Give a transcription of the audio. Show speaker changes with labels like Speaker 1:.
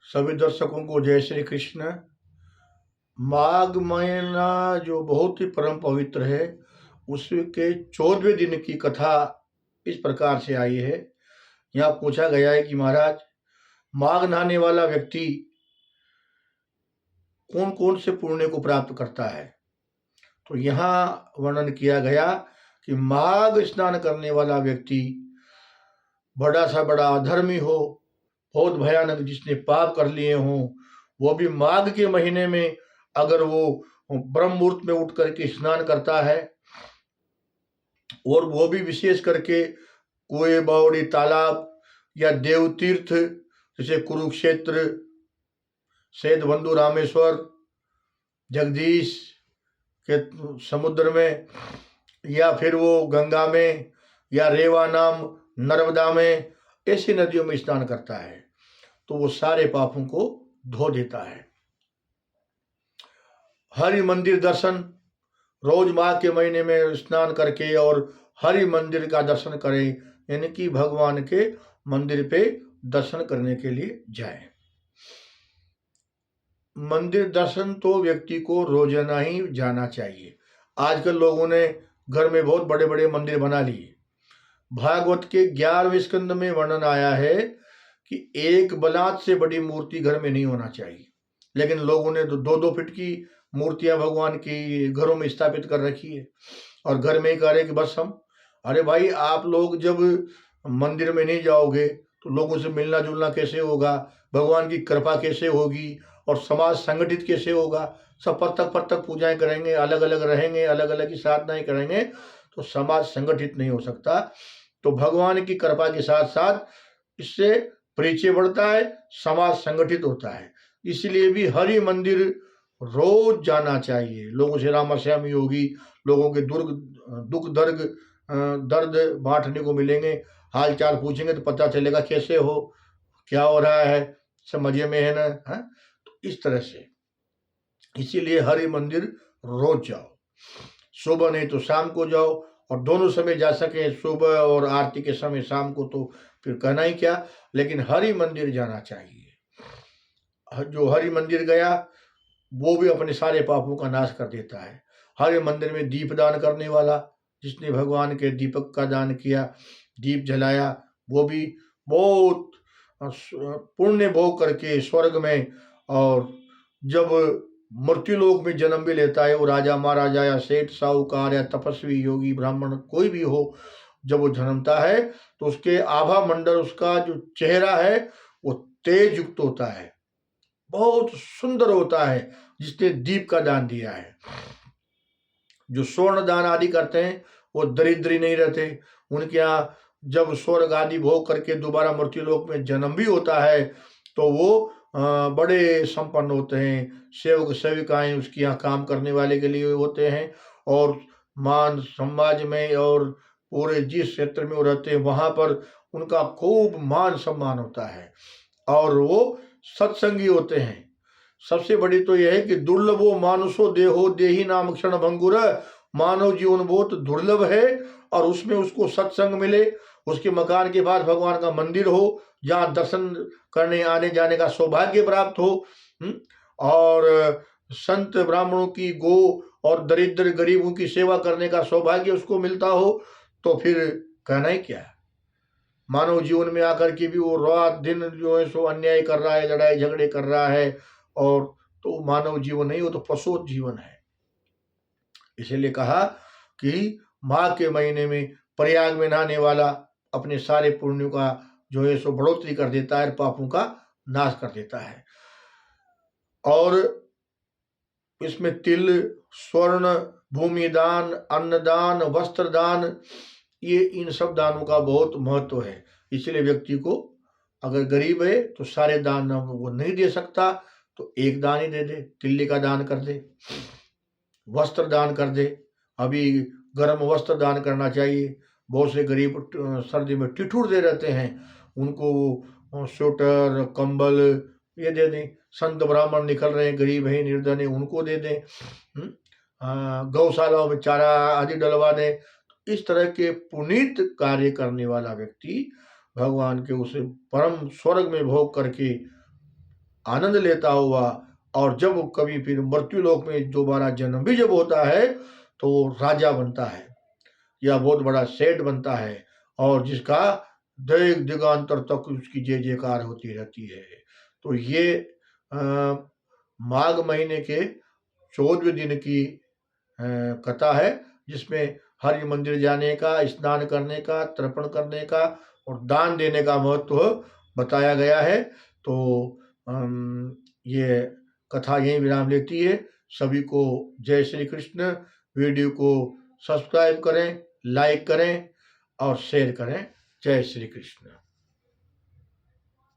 Speaker 1: सभी दर्शकों को जय श्री कृष्ण। माघ महीना जो बहुत ही परम पवित्र है, उसके 14वें दिन की कथा इस प्रकार से आई है। यहाँ पूछा गया है कि महाराज, माघ नहाने वाला व्यक्ति कौन कौन से पुण्य को प्राप्त करता है। तो यहाँ वर्णन किया गया कि माघ स्नान करने वाला व्यक्ति बड़ा सा बड़ा अधर्मी हो, बहुत भयानक, जिसने पाप कर लिए हों, वो भी माघ के महीने में अगर वो ब्रह्म मुहूर्त में उठ करके स्नान करता है, और वो भी विशेष करके कुएं, बावड़ी, तालाब या देव तीर्थ जैसे कुरुक्षेत्र, सेतबंधु, रामेश्वर, जगदीश के समुद्र में, या फिर वो गंगा में या रेवा नाम नर्मदा में, ऐसी नदियों में स्नान करता है तो वो सारे पापों को धो देता है। हरि मंदिर दर्शन, रोज माघ के महीने में स्नान करके और हरि मंदिर का दर्शन करें, यानी कि भगवान के मंदिर पे दर्शन करने के लिए जाएं। मंदिर दर्शन तो व्यक्ति को रोजाना ही जाना चाहिए। आजकल लोगों ने घर में बहुत बड़े बड़े मंदिर बना लिए। भागवत के 11वें स्कंद में वर्णन आया है कि एक बलात से बड़ी मूर्ति घर में नहीं होना चाहिए, लेकिन लोगों ने तो 2-2 फीट की मूर्तियां भगवान की घरों में स्थापित कर रखी है और घर में ही कह रहे कि बस हम। अरे भाई, आप लोग जब मंदिर में नहीं जाओगे तो लोगों से मिलना जुलना कैसे होगा, भगवान की कृपा कैसे होगी, और समाज संगठित कैसे होगा। सब पृथक पृथक पूजाएं करेंगे, अलग अलग रहेंगे, अलग अलग की साधनाएं करेंगे तो समाज संगठित नहीं हो सकता। तो भगवान की कृपा के साथ साथ इससे परिचय बढ़ता है, समाज संगठित होता है। इसलिए भी हरि मंदिर रोज जाना चाहिए। लोगों से रामाश्यामी होगी, लोगों के दुख दर्द बांटने को मिलेंगे, हाल चाल पूछेंगे तो पता चलेगा कैसे हो, क्या हो रहा है, सब मजे में है ना, है? तो इस तरह से इसीलिए हरि मंदिर रोज जाओ, सुबह नहीं तो शाम को जाओ, और दोनों समय जा सके, सुबह और आरती के समय शाम को, तो फिर कहना ही क्या। लेकिन हरि मंदिर जाना चाहिए। जो हरि मंदिर गया वो भी अपने सारे पापों का नाश कर देता है। हरि मंदिर में दीप दान करने वाला, जिसने भगवान के दीपक का दान किया, दीप जलाया, वो भी बहुत पुण्य भोग करके स्वर्ग में, और जब मृत्युलोक में जन्म भी लेता है, वो राजा महाराजा या सेठ साहूकार या तपस्वी योगी ब्राह्मण कोई भी हो, जब वो जन्मता है तो उसके आभा मंडल, उसका जो चेहरा है वो तेज युक्त होता है, बहुत सुंदर होता है, जिसने दीप का दान दिया है। जो स्वर्ण दान आदि करते हैं वो दरिद्री नहीं रहते। उनके यहाँ जब स्वर्ग आदि भोग करके दोबारा मृत्युलोक में जन्म भी होता है तो वो बड़े संपन्न होते हैं। सेवक सेविकाएं उसके यहाँ काम करने वाले के लिए होते हैं, और मान समाज में और पूरे जिस क्षेत्र में वो रहते हैं वहां पर उनका खूब मान सम्मान होता है, और वो सत्संगी होते हैं। सबसे बड़ी तो यह है कि दुर्लभो मानुषो देहो देही नाम क्षण भंगुर, मानव जीवन बहुत दुर्लभ है, और उसमें उसको सत्संग मिले, उसके मकान के पास भगवान का मंदिर हो, जहाँ दर्शन करने आने जाने का सौभाग्य प्राप्त हो, और संत ब्राह्मणों की, गो और दरिद्र गरीबों की सेवा करने का सौभाग्य उसको मिलता हो, तो फिर कहना ही क्या है। मानव जीवन में आकर के भी वो रात दिन जो है सो अन्याय कर रहा है, लड़ाई झगड़े कर रहा है, और तो मानव जीवन नहीं, वो तो पशु जीवन है। इसीलिए कहा कि माघ के महीने में प्रयाग में नहाने वाला अपने सारे पुण्यों का जो है सो बढ़ोतरी कर देता है, पापों का नाश कर देता है। और इसमें तिल, स्वर्ण, भूमि दान, अन्नदान, वस्त्र दान, ये इन सब दानों का बहुत महत्व है। इसलिए व्यक्ति को, अगर गरीब है तो सारे दान वो नहीं दे सकता तो एक दान ही दे दे, तिल्ली का दान कर दे, वस्त्र दान कर दे। अभी गर्म वस्त्र दान करना चाहिए। बहुत से गरीब सर्दी में ठिठुर दे रहते हैं, उनको स्वेटर, कंबल ये दे दें। संत ब्राह्मण निकल रहे हैं, गरीब है, निर्धन है, उनको दे दें। गौशालाओं में चारा आदि डलवा दें। इस तरह के पुनीत कार्य करने वाला व्यक्ति भगवान के उसे परम स्वर्ग में भोग करके आनंद लेता हुआ, और जब कभी फिर मृत्यु लोक में दोबारा जन्म भी जब होता है तो वो राजा बनता है या बहुत बड़ा सेठ बनता है, और जिसका देश दिगांतर तक उसकी जय जयकार होती रहती है। तो ये माघ महीने के 14वें दिन की कथा है, जिसमें हर मंदिर जाने का, स्नान करने का, तर्पण करने का और दान देने का महत्व बताया गया है। तो ये कथा यहीं विराम लेती है। सभी को जय श्री कृष्ण। वीडियो को सब्सक्राइब करें, लाइक करें और शेयर करें। जय श्री कृष्ण।